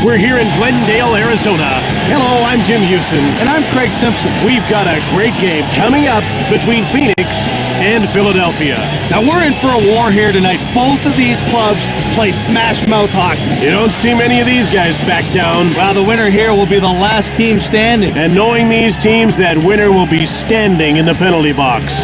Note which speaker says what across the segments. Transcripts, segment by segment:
Speaker 1: We're here in Glendale, Arizona. Hello, I'm Jim Houston.
Speaker 2: And I'm Craig Simpson.
Speaker 1: We've got a great game coming up between Phoenix and Philadelphia.
Speaker 2: Now, we're in for a war here tonight. Both of these clubs play smash-mouth hockey.
Speaker 1: You don't see many of these guys back down.
Speaker 2: Well, the winner here will be the last team standing.
Speaker 1: And knowing these teams, that winner will be standing in the penalty box.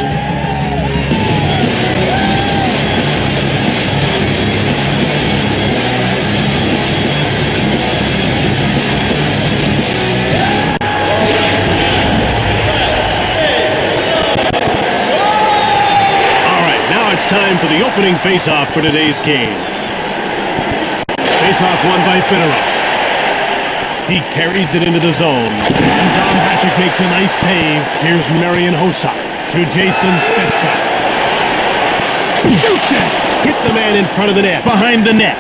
Speaker 1: Time for the opening face-off for today's game. Face-off won by Federer. He carries it into the zone. And Dom Hatchick makes a nice save. Here's Marian Hossa to Jason Spezza. Shoots it! Hit the man in front of the net. Behind the net.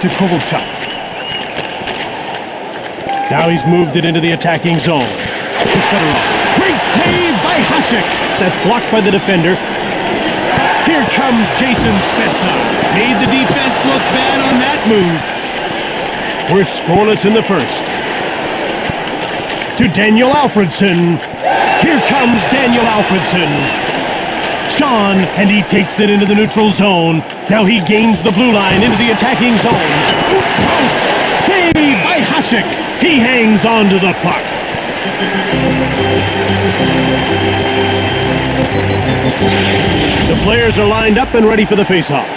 Speaker 1: To Kovalchuk. Now he's moved it into the attacking zone. To Federer. Great save by Hasek. That's blocked by the defender. Here comes Jason Spezza. Made the defense look bad on that move. We're scoreless in the first. To Daniel Alfredson. Here comes Daniel Alfredson. Sean, and he takes it into the neutral zone. Now he gains the blue line into the attacking zone. Post! Save by Hasek. He hangs on to the puck. The players are lined up and ready for the face-off.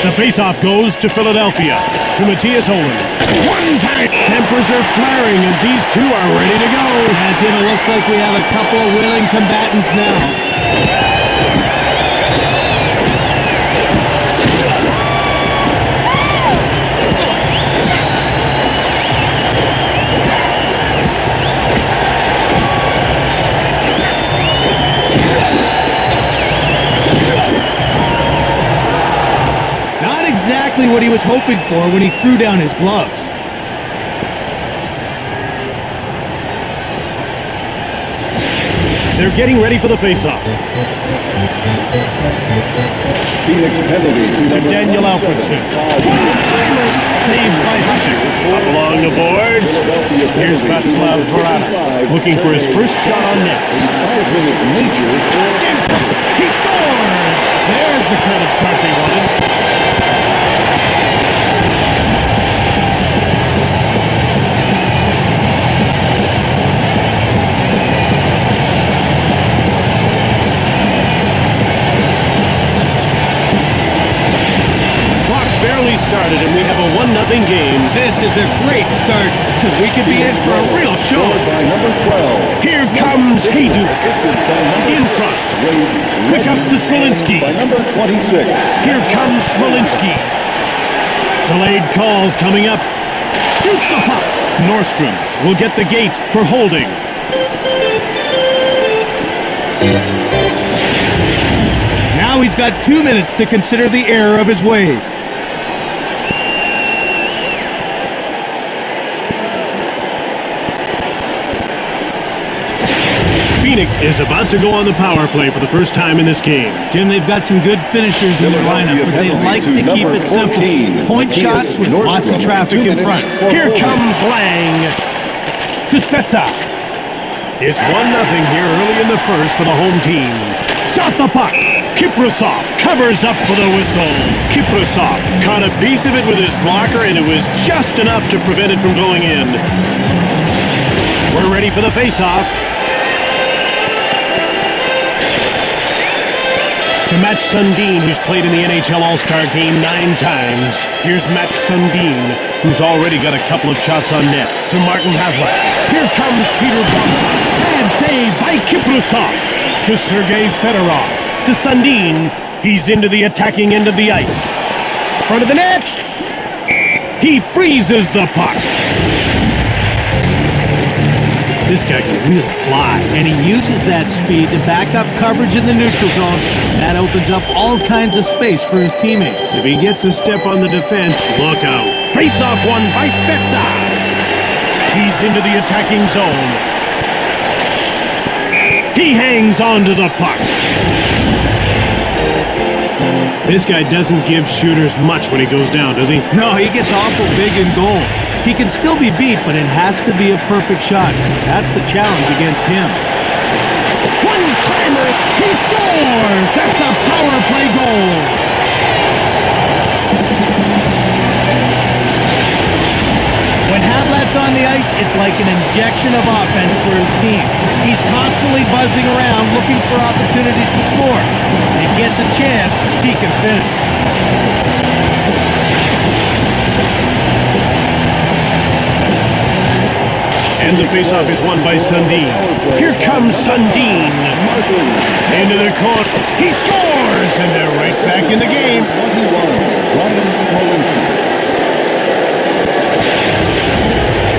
Speaker 1: The face-off goes to Philadelphia, to Matthias Ohlund. One time! Tempers are flaring, and these two are ready to go.
Speaker 2: Yeah, Jim, it looks like we have a couple of willing combatants now. Exactly what he was hoping for when he threw down his gloves.
Speaker 1: They're getting ready for the face-off.
Speaker 3: Phoenix penalty
Speaker 1: to Daniel Alfredson. Saved by Hasek. Up along the boards. Here's Václav Varada looking for his first shot on net. He scores! There's the credit start they wanted. Barely started, and we have a 1-0 game.
Speaker 2: This is a great start. We could be in for a real show.
Speaker 3: By number 12.
Speaker 1: Here comes Hayduk. In front. Quick up to Smolinski.
Speaker 3: By number 26.
Speaker 1: Here comes Smolinski. Delayed call coming up. Shoots the puck. Nordstrom will get the gate for holding.
Speaker 2: Now he's got 2 minutes to consider the error of his ways.
Speaker 1: Phoenix is about to go on the power play for the first time in this game.
Speaker 2: Jim, they've got some good finishers in their lineup, but they like to keep it simple. Point shots with lots of traffic in front.
Speaker 1: Here comes Lang to Spezza. It's 1-0 here early in the first for the home team. Shot the puck. Kiprasov covers up for the whistle. Kiprasov caught a piece of it with his blocker, and it was just enough to prevent it from going in. We're ready for the face-off. To Mats Sundin, who's played in the NHL All-Star Game 9 times. Here's Mats Sundin, who's already got a couple of shots on net. To Martin Havlat. Here comes Peter Bonta. Bad save by Kiprasov. To Sergei Fedorov. To Sundin. He's into the attacking end of the ice. Front of the net. He freezes the puck. This guy can really fly.
Speaker 2: And he uses that speed to back up coverage in the neutral zone. That opens up all kinds of space for his teammates.
Speaker 1: If he gets a step on the defense, look out. Face-off won by Spezza. He's into the attacking zone. He hangs on to the puck. This guy doesn't give shooters much when he goes down, does he?
Speaker 2: No, he gets awful big in goal. He can still be beat, but it has to be a perfect shot. That's the challenge against him.
Speaker 1: One-timer! He scores! That's a power play goal!
Speaker 2: When Havlat's on the ice, it's like an injection of offense for his team. He's constantly buzzing around looking for opportunities to score. When he gets a chance, he can finish.
Speaker 1: And the faceoff is won by Sundin. Here comes Sundin. Into the corner. He scores! And they're right back in the game.
Speaker 3: 21, Ryan Smolinski.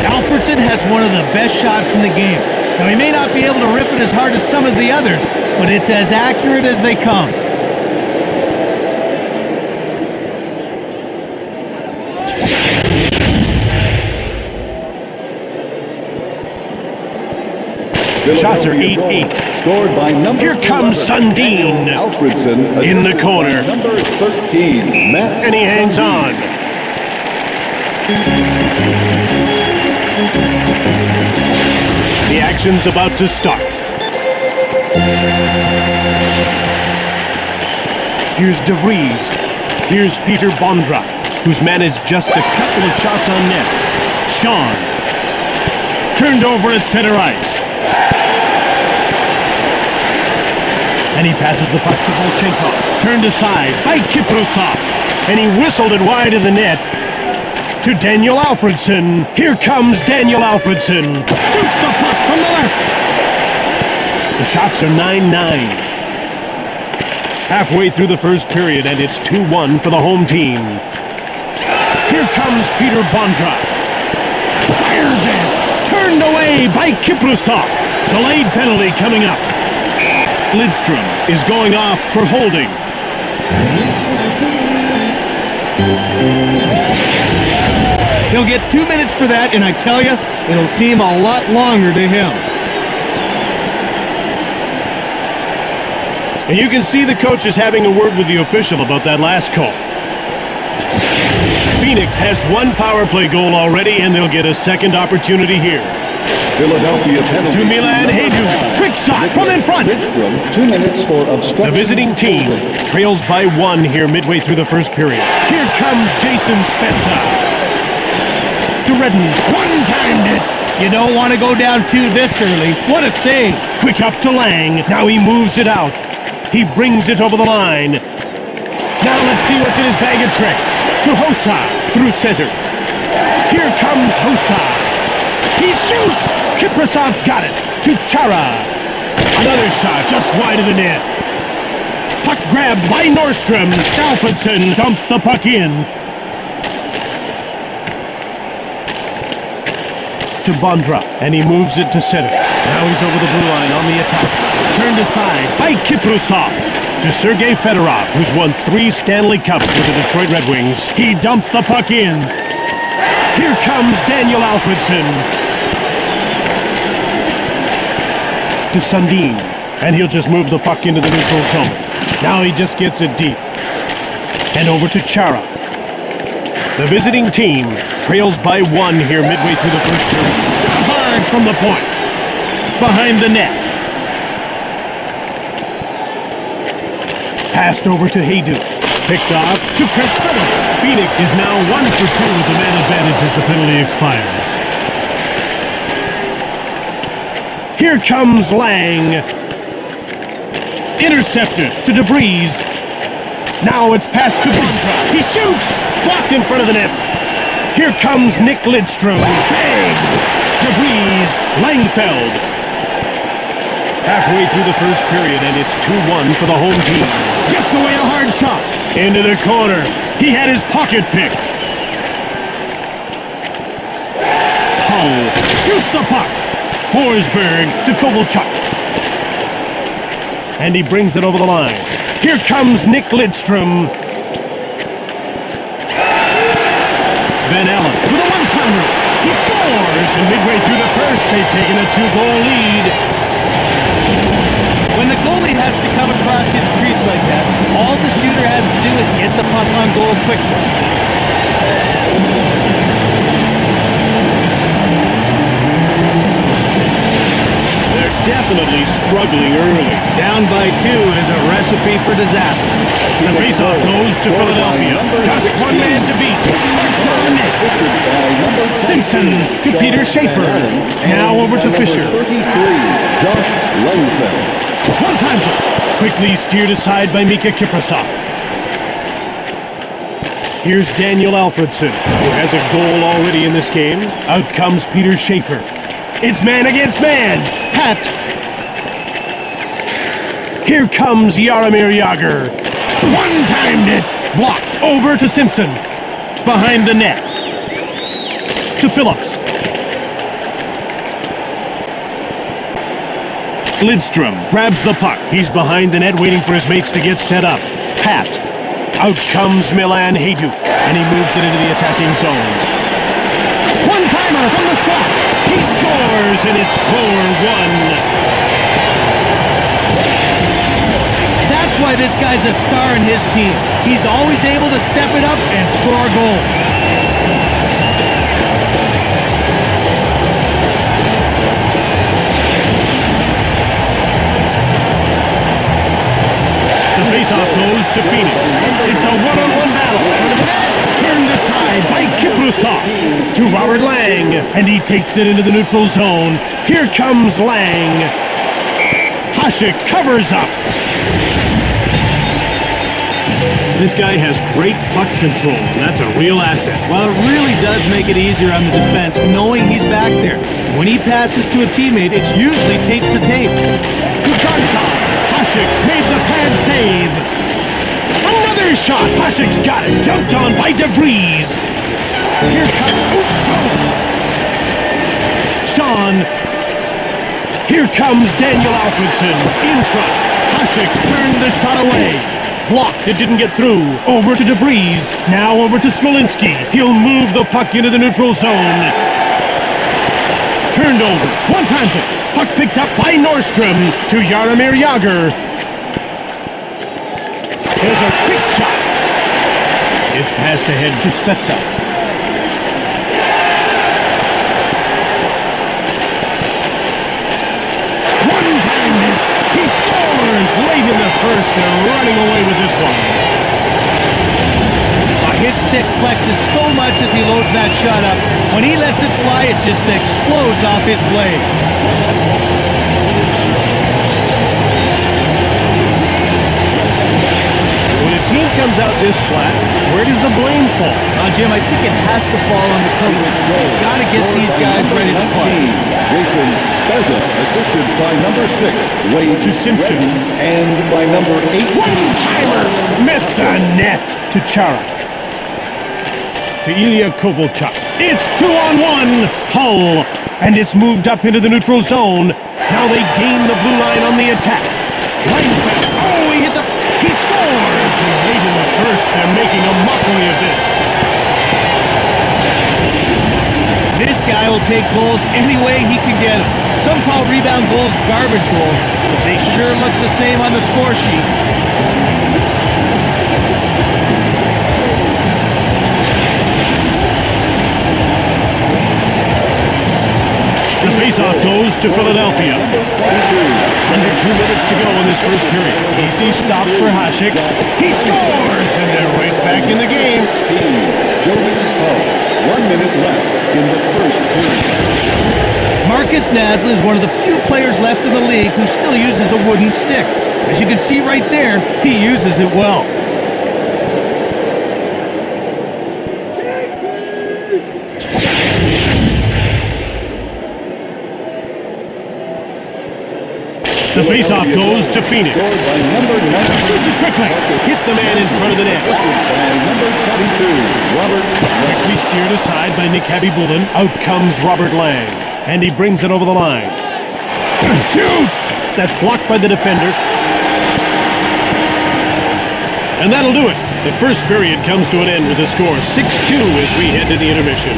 Speaker 2: Alfredson has one of the best shots in the game. Now, he may not be able to rip it as hard as some of the others, but it's as accurate as they come.
Speaker 1: Shots are 8-8.
Speaker 3: Scored by number
Speaker 1: Here comes
Speaker 3: 11,
Speaker 1: Sundin.
Speaker 3: Alfredson
Speaker 1: In the
Speaker 3: assisted
Speaker 1: corner.
Speaker 3: by number 13, Matt
Speaker 1: And he hangs
Speaker 3: Sundin.
Speaker 1: on. The action's about to start. Here's De Vries. Here's Peter Bondra, who's managed just a couple of shots on net. Sean. Turned over at center ice. And he passes the puck to Bolchenko. Turned aside by Kiprusov. And he whistled it wide of the net to Daniel Alfredson. Here comes Daniel Alfredson. Shoots the puck from the left. The shots are 9-9. Halfway through the first period, and it's 2-1 for the home team. Here comes Peter Bondra. Fires it. Turned away by Kiprusov. Delayed penalty coming up. Lidstrom is going off for holding.
Speaker 2: He'll get 2 minutes for that, and I tell you, it'll seem a lot longer to him.
Speaker 1: And you can see the coach is having a word with the official about that last call. Phoenix has one power play goal already, and they'll get a second opportunity here.
Speaker 3: Philadelphia penalty.
Speaker 1: To Milan Haydu. Quick shot from in front.
Speaker 3: Lidstrom, 2 minutes for obstruction.
Speaker 1: The visiting team trails by 1 here midway through the first period. Here comes Jason Spezza. To Redden. One-timed it.
Speaker 2: You don't want to go down 2 this early. What a save.
Speaker 1: Quick up to Lang. Now he moves it out. He brings it over the line. Now let's see what's in his bag of tricks. To Hossa. Through center. Here comes Hossa. He shoots. Kiprasov's got it. To Chara. Another shot just wide of the net. Puck grabbed by Nordstrom. Alfredson dumps the puck in. To Bondra, and he moves it to center. Now he's over the blue line on the attack. Turned aside by Kiprusov. To Sergei Fedorov, who's won 3 Stanley Cups with the Detroit Red Wings. He dumps the puck in. Here comes Daniel Alfredson. To Sundin, and he'll just move the puck into the neutral zone. Now he just gets it deep. And over to Chara. The visiting team trails by 1 here midway through the first period. Shot hard from the point. Behind the net. Passed over to Haydu. Picked off to Chris Phillips. Phoenix is now 1 for 2 with the man advantage as the penalty expires. Here comes Lang. Intercepted to De Vries. Now it's passed to Bondra. He shoots! Blocked in front of the net. Here comes Nick Lidstrom. Bang! De Vries, Langfeld. Halfway through the first period, and it's 2-1 for the home team. Gets away a hard shot. Into the corner. He had his pocket picked. Hull shoots the puck. Forsberg to Kovalchuk. And he brings it over the line. Here comes Nick Lidstrom. Van Allen with a one-timer. He scores! And midway through the first, they've taken a 2-goal lead.
Speaker 2: When the goalie has to come across his crease like that, all the shooting defender has to do is get the puck on goal quickly.
Speaker 1: Definitely struggling early.
Speaker 2: Down by 2 is a recipe for disaster.
Speaker 1: The faceoff goes to Philadelphia. Just one man to beat. Simpson to Peter Schaefer. Now over to Fisher.
Speaker 3: 33, Josh Langfeld.
Speaker 1: One time quickly steered aside by Mika Kiprasov. Here's Daniel Alfredson, who has a goal already in this game. Out comes Peter Schaefer. It's man against man. Pat. Here comes Jaromir Jagr. One-timed it. Blocked. Over to Simpson. Behind the net. To Phillips. Lidstrom grabs the puck. He's behind the net waiting for his mates to get set up. Pat. Out comes Milan Hajduk, and he moves it into the attacking zone. One-timer from the slot. He scores, and it's 4-1.
Speaker 2: That's why this guy's a star in his team. He's always able to step it up and score a goal.
Speaker 1: The faceoff goes to Phoenix. It's a one-on-one battle. Turned aside by Kiprasov to Robert Lang, and he takes it into the neutral zone. Here comes Lang. Hasek covers up. This guy has great puck control, and that's a real asset.
Speaker 2: Well, it really does make it easier on the defense knowing he's back there. When he passes to a teammate, it's usually tape to tape.
Speaker 1: Kukanza. Hasek made the pad save. Another shot. Hasek's got it. Jumped on by DeVries. Here comes... close. Sean. Here comes Daniel Alfredson in front. Hasek turned the shot away. Blocked. It didn't get through. Over to DeVries. Now over to Smolinski. He'll move the puck into the neutral zone. Turned over. One-times it. Puck picked up by Nordstrom to Jaromir Jagr. There's a quick shot. It's passed ahead to Spezza. One-timed it. He scores late in the first. They're running away with this one.
Speaker 2: His stick flexes so much as he loads that shot up. When he lets it fly, it just explodes off his blade.
Speaker 1: When a team comes out this flat, where does the blame fall?
Speaker 2: Jim, I think it has to fall on the coach. He's got to get these guys ready to play.
Speaker 3: Jason Spezza, assisted by number 6, Wade
Speaker 1: To Simpson.
Speaker 3: Redden, and by number 8.
Speaker 1: One-timer! Missed the net to Chara. To Ilya Kovalchuk. It's 2-on-1. Hull. And it's moved up into the neutral zone. Now they gain the blue line on the attack. Langfeld. Oh, he hit the... He scores! And late in the first, they're making a mockery of this.
Speaker 2: This guy will take goals any way he can get them. Some call rebound goals garbage goals, but they sure look the same on the score sheet.
Speaker 1: The faceoff goes to Philadelphia. Under 2 minutes to go in this first period. Easy stop for Hasek. He scores, and they're right back in the game.
Speaker 3: Jody Hull. 1 minute left in the first period.
Speaker 2: Marcus Naslund is one of the few players left in the league who still uses a wooden stick. As you can see right there, he uses it well.
Speaker 1: The faceoff goes to Phoenix.
Speaker 3: Scored by number 19.
Speaker 1: Shoots it quickly. Hit the man in front of the net.
Speaker 3: By number 22, Robert Lang.
Speaker 1: Quickly steered aside by Nick Habibulin. Out comes Robert Lang. And he brings it over the line. Shoots! That's blocked by the defender. And that'll do it. The first period comes to an end with a score 6-2 as we head to the intermission.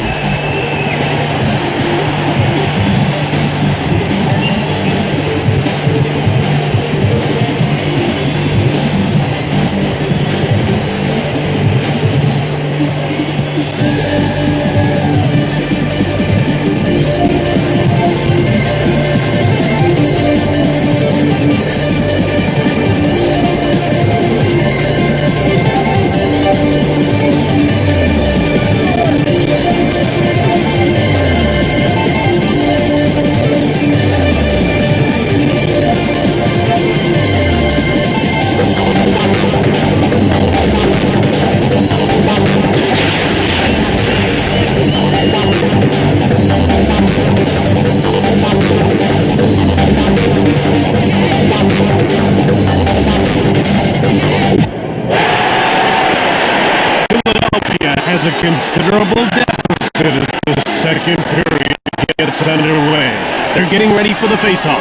Speaker 1: considerable deficit as the second period gets underway. They're getting ready for the face-off.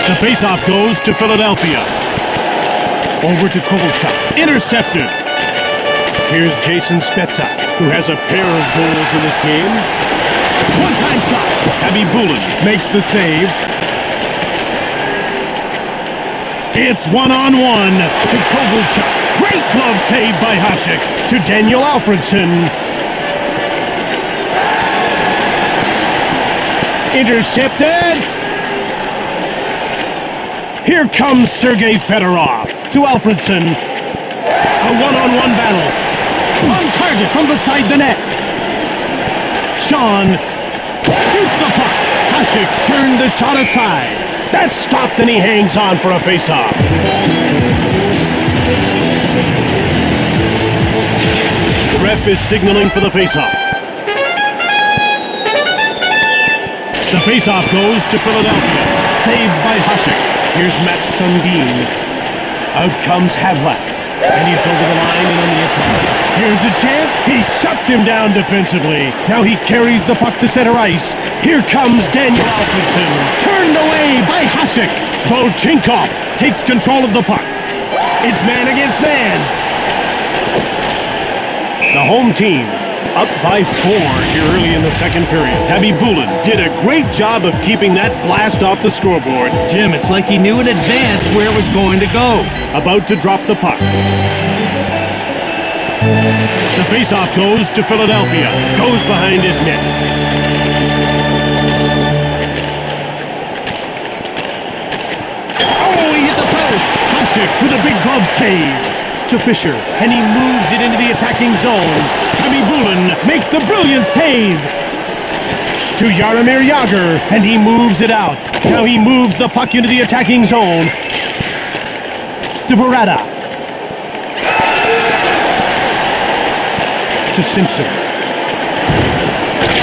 Speaker 1: The face-off goes to Philadelphia. Over to Kovalchuk. Intercepted. Here's Jason Spezza, who has a pair of goals in this game. One-time shot. Abby Bulin makes the save. It's one-on-one to Kovalchuk. Great glove save by Hasek to Daniel Alfredson. Intercepted. Here comes Sergei Fedorov to Alfredson. A one-on-one battle. On target from beside the net. Sean shoots the puck. Hasek turned the shot aside. That's stopped and he hangs on for a face-off. The ref is signaling for the face-off. The face-off goes to Philadelphia. Saved by Hasek. Here's Matt Sundin. Out comes Havlat. And he's over the line and on the attack. Here's a chance. He shuts him down defensively. Now he carries the puck to center ice. Here comes Daniel Alfredson. Turned away by Hasek. Volchenkov takes control of the puck. It's man against man. The home team up by 4 here early in the second period. Abby Bulin did a great job of keeping that blast off the scoreboard.
Speaker 2: Jim, it's like he knew in advance where it was going to go.
Speaker 1: About to drop the puck. The faceoff goes to Philadelphia. Goes behind his net. Oh, he hit the post. Hasek with a big glove save to Fisher, and he moves it into the attacking zone. Abby Bulin makes the brilliant save to Jaromir Jagr, and he moves it out. Now he moves the puck into the attacking zone to Barada. To Simpson.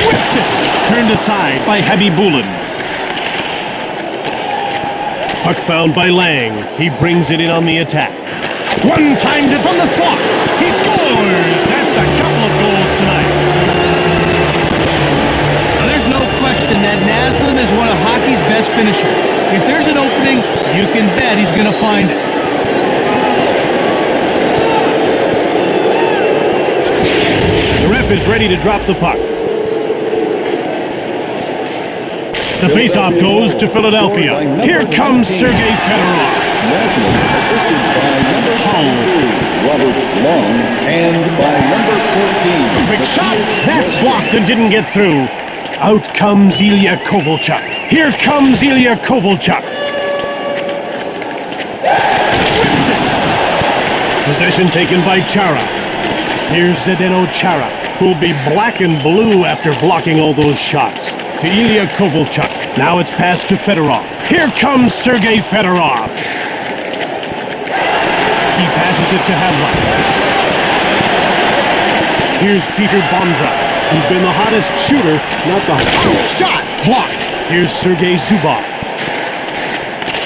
Speaker 1: Whips it. Turned aside by Abby Bulin. Puck found by Lang. He brings it in on the attack. One-timed it from the slot. He scores! That's a couple of goals tonight.
Speaker 2: Now, there's no question that Naslund is one of hockey's best finishers. If there's an opening, you can bet he's going to find it.
Speaker 1: The ref is ready to drop the puck. The faceoff goes to Philadelphia. Here comes Sergei Fedorov.
Speaker 3: Robert Long, and by number 14.
Speaker 1: Big shot! That's blocked and didn't get through. Out comes Ilya Kovalchuk. Here comes Ilya Kovalchuk. Whips it. Possession taken by Chara. Here's Zdeno Chara, who'll be black and blue after blocking all those shots. To Ilya Kovalchuk. Now it's passed to Fedorov. Here comes Sergei Fedorov. He passes it to Havlat. Here's Peter Bondra, who's been the hottest shooter, not the hottest shot. Blocked. Here's Sergei Zubov.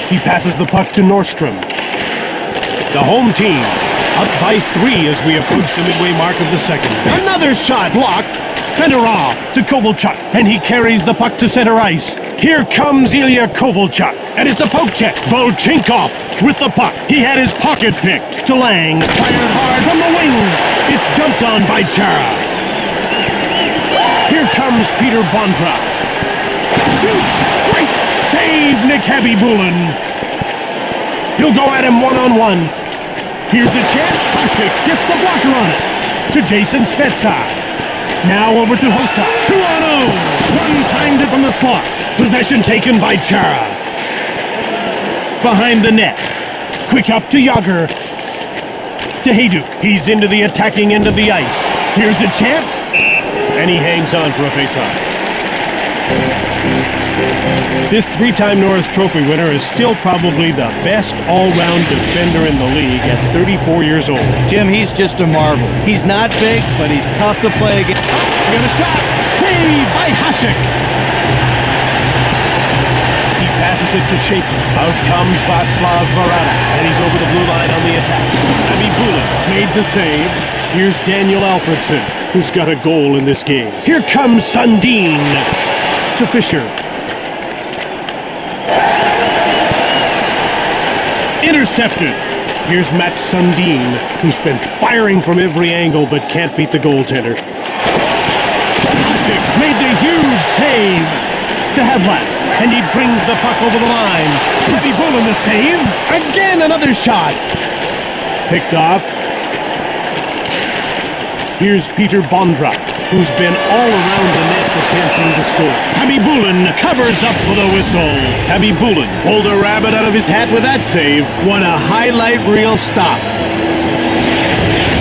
Speaker 1: He passes the puck to Nordstrom. The home team up by 3 as we approach the midway mark of the second. Another shot blocked. Fedorov to Kovalchuk, and he carries the puck to center ice. Here comes Ilya Kovalchuk, and it's a poke check. Volchenkov with the puck. He had his pocket picked to Lang. Fired hard from the wing. It's jumped on by Chara. Here comes Peter Bondra. Shoots. Great save, Nick Abby Bulin. He'll go at him one-on-one. Here's a chance. Hasek gets the blocker on it. To Jason Spezza. Now over to Hossa. 2-on-0. One-timed it from the slot. Possession taken by Chara. Behind the net. Quick up to Jagr. To Hayduk. He's into the attacking end of the ice. Here's a chance. And he hangs on for a face-off. This 3-time Norris Trophy winner is still probably the best all-round defender in the league at 34 years old.
Speaker 2: Jim, he's just a marvel. He's not big, but he's tough to play against.
Speaker 1: Oh, got a shot. Saved by Hasek. He passes it to Schaefer. Out comes Václav Varada, and he's over the blue line on the attack. Abby Bulin made the save. Here's Daniel Alfredson, who's got a goal in this game. Here comes Sundin to Fisher. Intercepted. Here's Matt Sundin, who's been firing from every angle but can't beat the goaltender. Hasek made the huge save to Havlat, and he brings the puck over the line. Heavy Bullen the save. Again, another shot. Picked off. Here's Peter Bondra, who's been all around the net but can't seem to score. Habby Bullen covers up for the whistle. Habby Bullen pulled a rabbit out of his hat with that save.
Speaker 2: What a highlight reel stop.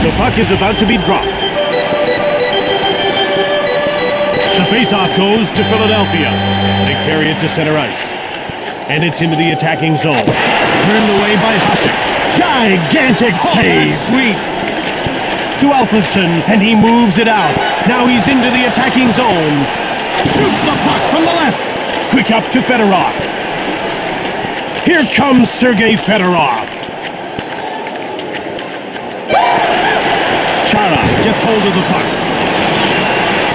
Speaker 1: The puck is about to be dropped. The faceoff goes to Philadelphia. They carry it to center ice. And it's into the attacking zone. Turned away by Hasek. Gigantic save.
Speaker 2: Sweet.
Speaker 1: To Alfredson, and he moves it out. Now he's into the attacking zone. Shoots the puck from the left. Quick up to Fedorov. Here comes Sergei Fedorov. Chara gets hold of the puck.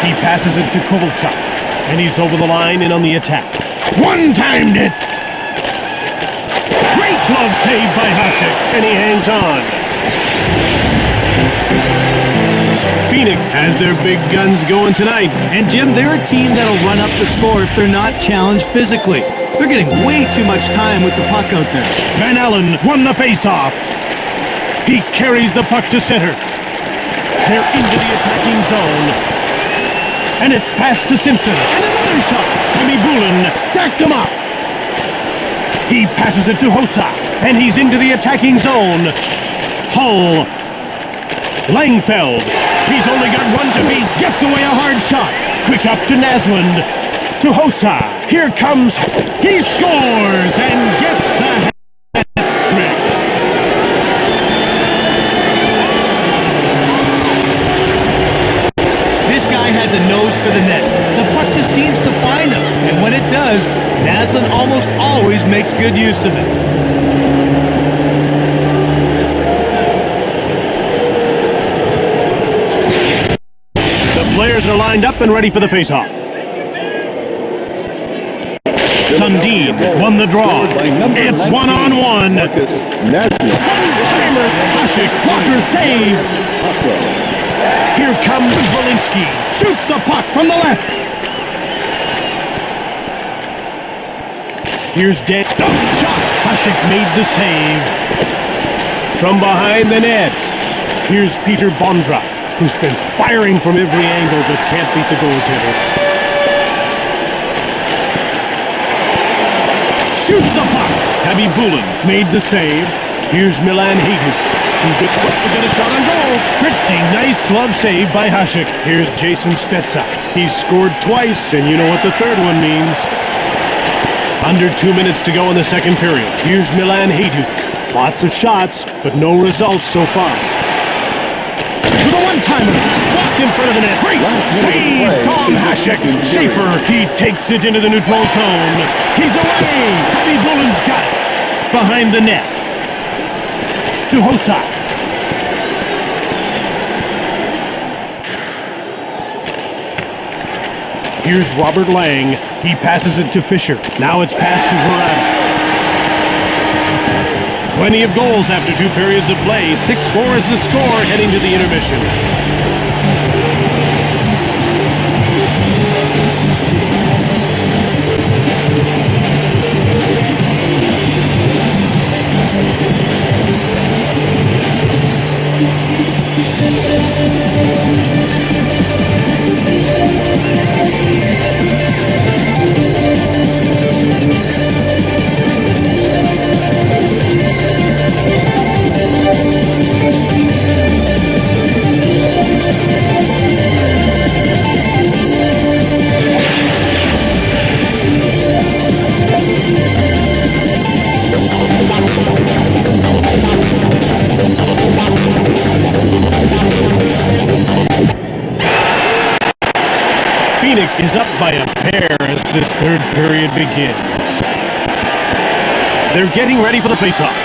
Speaker 1: He passes it to Kovalchuk, and he's over the line and on the attack. One-timed it. Great glove save by Hasek, and he hangs on. Phoenix has their big guns going tonight.
Speaker 2: And Jim, they're a team that'll run up the score if they're not challenged physically. They're getting way too much time with the puck out there.
Speaker 1: Van Allen won the faceoff. He carries the puck to center. They're into the attacking zone. And it's passed to Simpson. And another shot. Habby Bullen stacked him up. He passes it to Hossa. And he's into the attacking zone. Hull. Langfeld. He's only got one to beat. Gets away a hard shot. Quick up to Naslund. To Hossa. Here comes. He scores and gets the hat-trick.
Speaker 2: This guy has a nose for the net. The puck just seems to find him. And when it does, Naslund almost always makes good use of it.
Speaker 1: Players are lined up and ready for the faceoff. Sundin won the draw. It's one-on-one. Timer. Hasek. Walker save. Here comes Walensky. Shoots the puck from the left. Here's Dan. Shot. Hasek made the save. From behind the net. Here's Peter Bondra, who's been firing from every angle but can't beat the goaltender. Shoots the puck. Habby Bullen made the save. Here's Milan Hajduk, who's been to get a shot on goal. Pretty nice glove save by Hasek. Here's Jason Spezza. He's scored twice, and you know what the third one means. Under 2 minutes to go in the second period. Here's Milan Hajduk. Lots of shots, but no results so far. With a one-timer, blocked in front of the net. Great save, Tom Hasek. Schaefer, he takes it into the neutral zone. He's away. Habby Bullen's got it. Behind the net. To Hossa. Here's Robert Lang. He passes it to Fisher. Now it's passed to Verada. Plenty of goals after 2 periods of play. 6-4 is the score heading to the intermission. Phoenix is up by a pair as this third period begins. They're getting ready for the faceoff.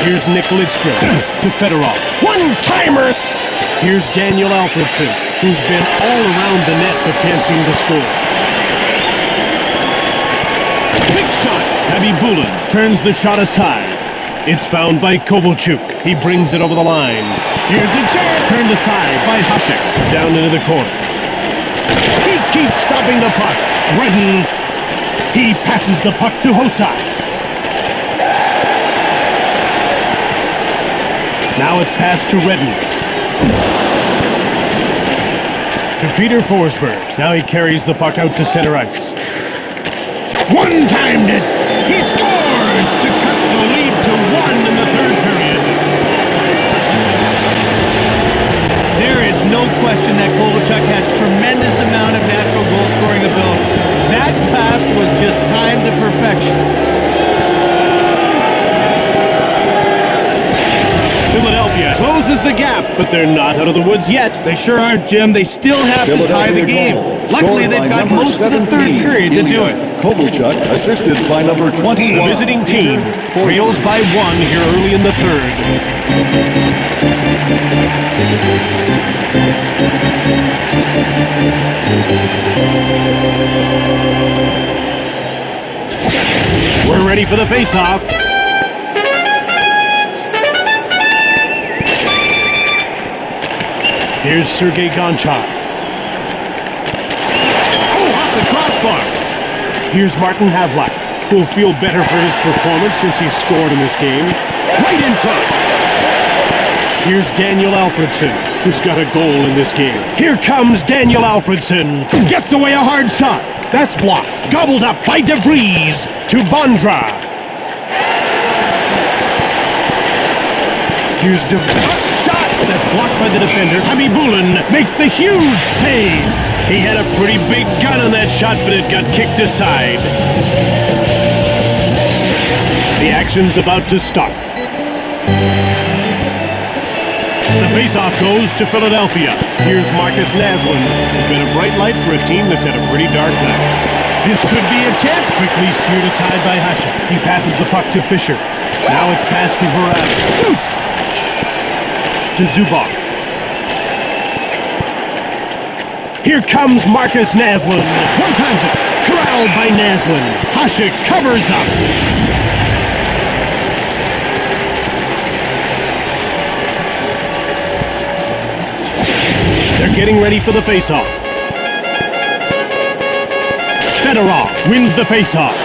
Speaker 1: Here's Nick Lidstrom to Fedorov. One-timer! Here's Daniel Alfredson, who's been all around the net but can't seem to score. Big shot! Khabibulin turns the shot aside. It's found by Kovalchuk. He brings it over the line. Here's a chance! Turned aside by Hasek. Down into the corner. He keeps stopping the puck. Redden. He passes the puck to Hosai. Now it's passed to Redden. To Peter Forsberg. Now he carries the puck out to center ice. One-timed it! He scores to cut the lead to 1 in the third period.
Speaker 2: There is no question that Kovalchuk has tremendous amount of natural goal-scoring ability. That pass was just timed to perfection.
Speaker 1: Philadelphia closes the gap, but they're not out of the woods yet.
Speaker 2: They sure aren't, Jim. They still have to tie the game. Luckily, they've got most of the third period to do it.
Speaker 3: Kovalchuk, assisted by number 21.
Speaker 1: The visiting team trails by 1 here early in the third. We're ready for the face-off. Here's Sergei Gonchar. Oh, off the crossbar. Here's Martin Havlat, who'll feel better for his performance since he scored in this game. Right in front. Here's Daniel Alfredson, who's got a goal in this game. Here comes Daniel Alfredson. Gets away a hard shot. That's blocked. Gobbled up by DeVries to Bondra. Here's DeVries. That's blocked by the defender. Khabibulin makes the huge save. He had a pretty big gun on that shot, but it got kicked aside. The action's about to start. The faceoff goes to Philadelphia. Here's Marcus Naslund. It's been a bright light for a team that's had a pretty dark night. This could be a chance. Quickly steered aside by Hasek. He passes the puck to Fisher. Now it's passed to Varad. Shoots! To Zubov. Here comes Marcus Naslund. One times it. Corralled by Naslund. Hasek covers up. They're getting ready for the faceoff. Fedorov wins the faceoff.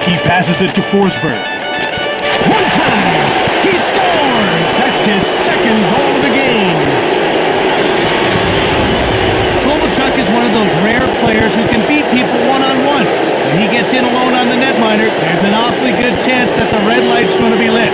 Speaker 1: He passes it to Forsberg. One time. He scores! That's his second goal of the game.
Speaker 2: Kovalchuk is one of those rare players who can beat people one-on-one. When he gets in alone on the netminder, there's an awfully good chance that the red light's going to be lit.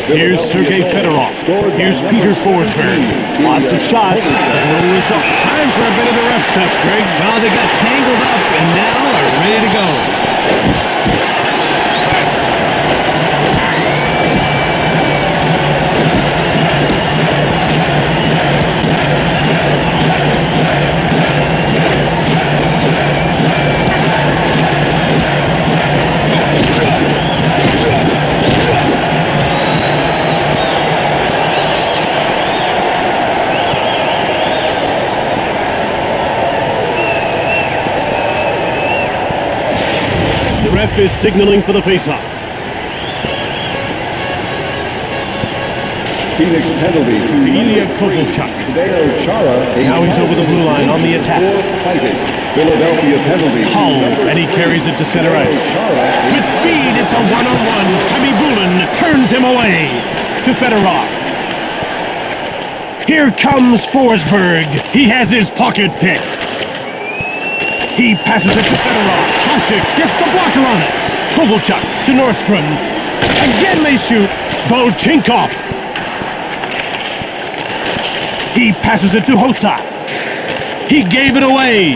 Speaker 1: Here's Sergei Fedorov. Here's Peter Forsberg. Lots of shots, but no result. Time for a bit of the rough stuff, Greg.
Speaker 2: Well, they got tangled up and now are ready to go.
Speaker 1: The ref is signaling for the faceoff.
Speaker 3: Phoenix penalty to
Speaker 1: Ilya Kovalchuk. Now he's over the blue line on the attack.
Speaker 3: Philadelphia penalty.
Speaker 1: Hull, and he carries it to center ice. With speed, it's a one-on-one. Khabibulin turns him away to Fedorov. Here comes Forsberg. He has his pocket picked. He passes it to Fedorov. Hasek gets the blocker on it. Kovalchuk to Nordstrom. Again they shoot. Volchenkov. He passes it to Hosai. He gave it away.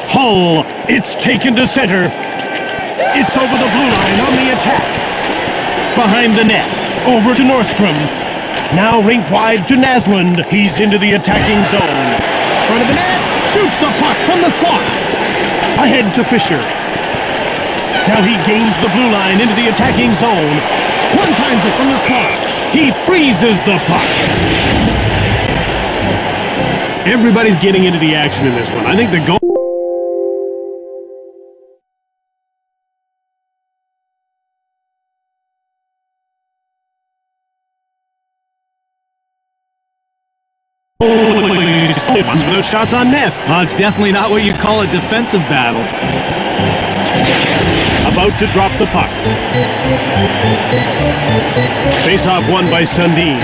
Speaker 1: Hull. It's taken to center. It's over the blue line on the attack. Behind the net. Over to Nordstrom. Now rink wide to Naslund. He's into the attacking zone. Front of the net. shoots the puck from the slot. Ahead to Fisher. Now he gains the blue line into the attacking zone. One times it from the slot. He freezes the puck. Everybody's getting into the action in this one. I think the goal... Ones without shots on net.
Speaker 2: Well, it's definitely not what you call a defensive battle.
Speaker 1: About to drop the puck. Face-off won by Sundin.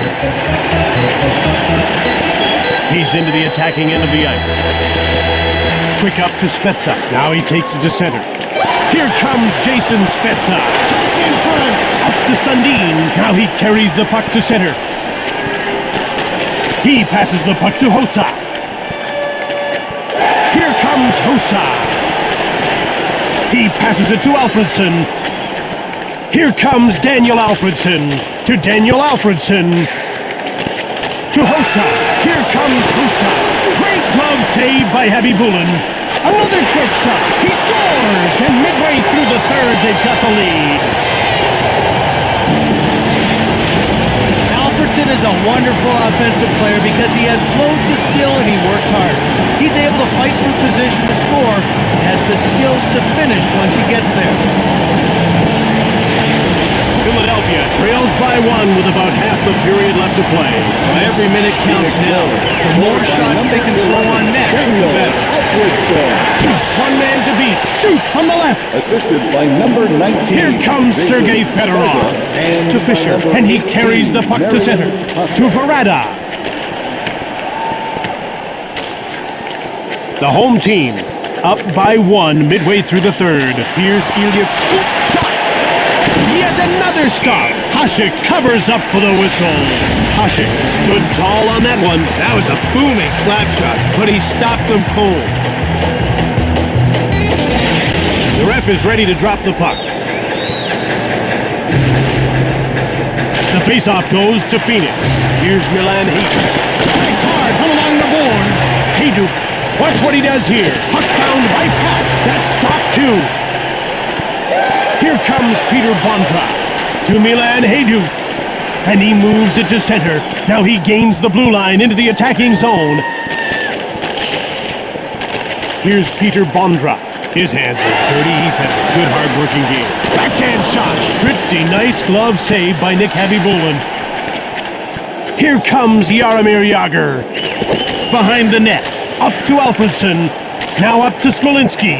Speaker 1: He's into the attacking end of the ice. Quick up to Spezza. Now he takes it to center. Here comes Jason Spezza. In front. Up to Sundin. Now he carries the puck to center. He passes the puck to Hossa. Here comes Hossa. He passes it to Alfredson. Here comes Daniel Alfredson. To Daniel Alfredson. To Hossa. Here comes Hossa. Great glove save by Khabibulin. Another quick shot. He scores! And midway through the third, they've got the lead.
Speaker 2: Alfredson is a wonderful offensive player because he has loads of skill and he works hard. He's able to fight for position to score and has the skills to finish once he gets there.
Speaker 1: Philadelphia trails by one with about half the period left to play.
Speaker 2: Every minute counts now. The more shots they can throw on net, the better.
Speaker 1: Just one man to beat. Shoot from the left.
Speaker 3: Assisted by number 19.
Speaker 1: Here comes Sergei Fedorov. To Fisher. And he carries the puck to center. To Verada. The home team up by one midway through the third. Here's Ilya. Shot. Yet another stop. Hasek covers up for the whistle. Hasek stood tall on that one.
Speaker 2: That was a booming slap shot, but he stopped them cold.
Speaker 1: The ref is ready to drop the puck. The faceoff goes to Phoenix. Here's Milan Hajduk. High card from along the boards. Hajduk. Watch what he does here. Puck found by Pat. That's stop two. Here comes Peter Bondra to Milan Hajduk. And he moves it to center. Now he gains the blue line into the attacking zone. Here's Peter Bondra. His hands are dirty. He's had a good, hard-working game. Backhand shot. Pretty nice glove save by Nick Khabibulin. Here comes Jaromir Jagr. Behind the net. Up to Alfredson. Now up to Smolinski.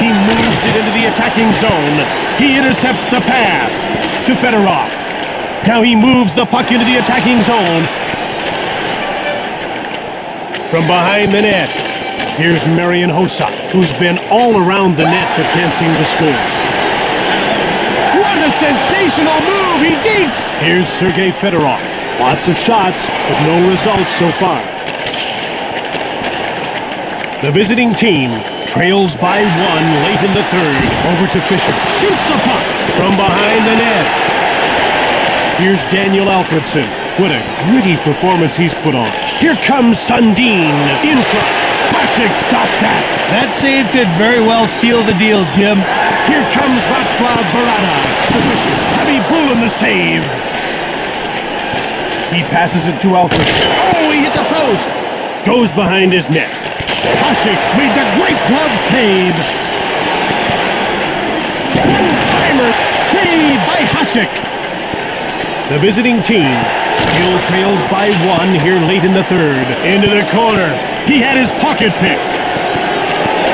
Speaker 1: He moves it into the attacking zone. He intercepts the pass to Fedorov. Now he moves the puck into the attacking zone. From behind the net, here's Marian Hossa, who's been all around the net but can't seem to score. What a sensational move! He dinks! Here's Sergei Fedorov. Lots of shots, but no results so far. The visiting team trails by one late in the third. Over to Fisher. Shoots the puck from behind the net. Here's Daniel Alfredson. What a gritty performance he's put on. Here comes Sundin in front. Hasek stopped that.
Speaker 2: That save could very well seal the deal, Jim.
Speaker 1: Here comes Václav Barada to Fisher. Khabibulin the save. He passes it to Alfredson. Oh, he hit the post. Goes behind his net. Hasek made the great glove save. One-timer saved by Hasek. The visiting team still trails by one here late in the third. Into the corner. He had his pocket picked.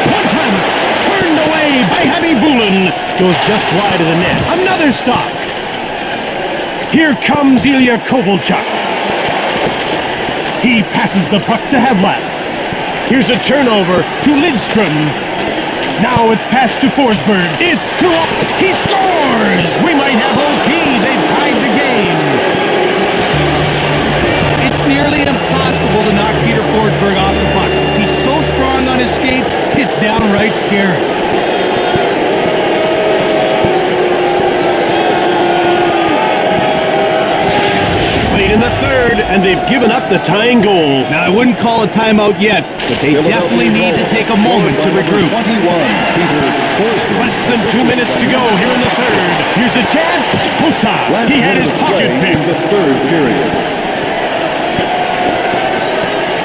Speaker 1: One-timer turned away by Khabibulin. Goes just wide of the net. Another stop. Here comes Ilya Kovalchuk. He passes the puck to Havlat. Here's a turnover to Lidstrom. Now it's passed to Forsberg. It's 2-up. He scores! We might have OT. They've tied the game.
Speaker 2: It's nearly impossible to knock Peter Forsberg off the puck. He's so strong on his skates, it's downright scary.
Speaker 1: Late in the third, and And they've given up the tying goal.
Speaker 2: Now, I wouldn't call a timeout yet, but they definitely need to take a moment to regroup.
Speaker 3: 21, Peter Forsberg.
Speaker 1: Less than 2 minutes to go here in the third. Here's a chance. Hossa.
Speaker 3: Last
Speaker 1: He had his
Speaker 3: minute of
Speaker 1: pocket
Speaker 3: play in
Speaker 1: picked.
Speaker 3: the third period.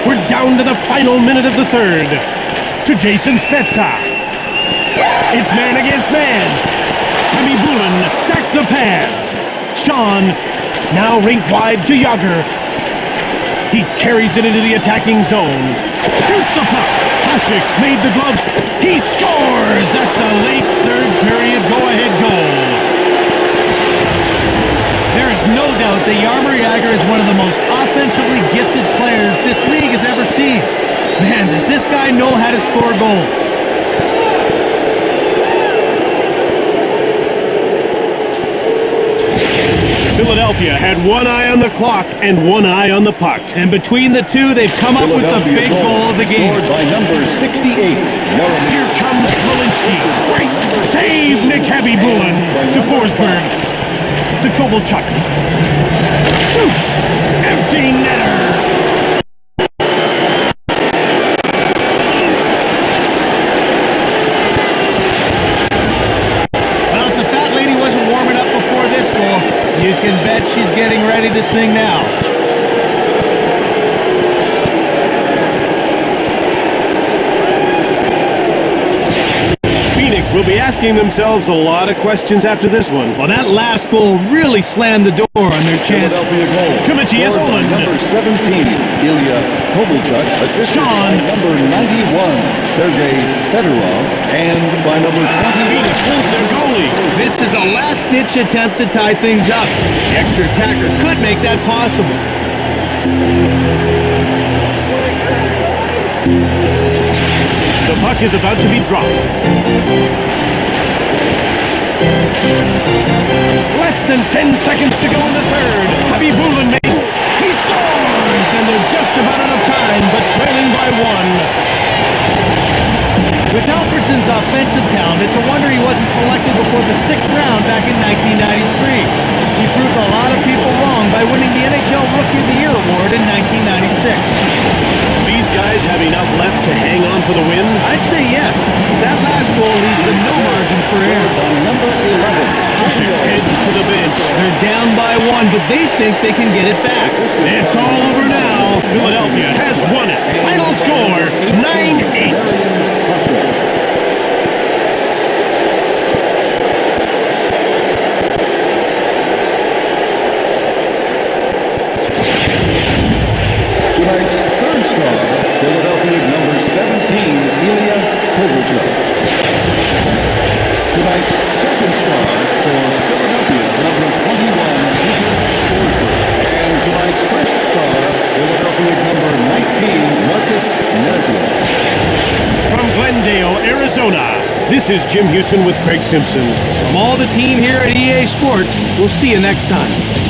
Speaker 1: We're down to the final minute of the third. To Jason Spezza. It's man against man. Hemi Bullen stacked the pads. Sean now rink wide to Yager. He carries it into the attacking zone. Shoots the puck. Hasek made the gloves. He scores! That's a late third period go-ahead goal.
Speaker 2: There is no doubt that Jaromir Jagr is one of the most offensively gifted players this league has ever seen. Man, does this guy know how to score goals.
Speaker 1: Philadelphia had one eye on the clock and one eye on the puck.
Speaker 2: And between the two, they've come up with the big goal of the game.
Speaker 3: Scored by number 68, Jaromir.
Speaker 1: Here comes Smolinski. Great save, Nick Hemi Bullen to Forsberg. To Kovalchuk. Shoots. Empty netter.
Speaker 2: Well, if the fat lady wasn't warming up before this goal, you can bet she's getting ready to sing now.
Speaker 1: Phoenix will be asking themselves a lot of questions after this one.
Speaker 2: Well, that last goal really slammed the door on their chances.
Speaker 3: Philadelphia goal.
Speaker 1: Timothy is
Speaker 3: Scored by
Speaker 1: on.
Speaker 3: number 17, Ilya Kovalchuk. Assisted
Speaker 1: Sean.
Speaker 3: by number 91, Sergei Fedorov. And by number 20.
Speaker 1: Phoenix is their goalie.
Speaker 2: This is a last-ditch attempt to tie things up. The extra attacker could make that possible.
Speaker 1: The puck is about to be dropped. Less than 10 seconds to go in the third. Hemi Bullen makes. He scores! And there's just about enough time, but trailing by one.
Speaker 2: With Alfredsson's offensive talent, it's a wonder he wasn't selected before the 6th round back in 1993. He proved a lot of people wrong by winning the NHL Rookie of the Year award in 1996.
Speaker 1: These guys have enough left to hang on for the win.
Speaker 2: I'd say yes. That last goal leaves them no margin for error.
Speaker 3: By number 11,
Speaker 1: Hasek heads to the bench.
Speaker 2: They're down by one, but they think they can get it back.
Speaker 1: It's all over now. Philadelphia has won it. Final score, 9-8.
Speaker 3: Tonight's third star, Philadelphia number 17, Ilya Kovalchuk. Tonight's second star for Philadelphia, number 21, Peter Forsberg. And tonight's first star, Philadelphia number 19, Marcus Nesbitt.
Speaker 1: From Glendale, Arizona, this is Jim Houston with Craig Simpson.
Speaker 2: From all the team here at EA Sports, we'll see you next time.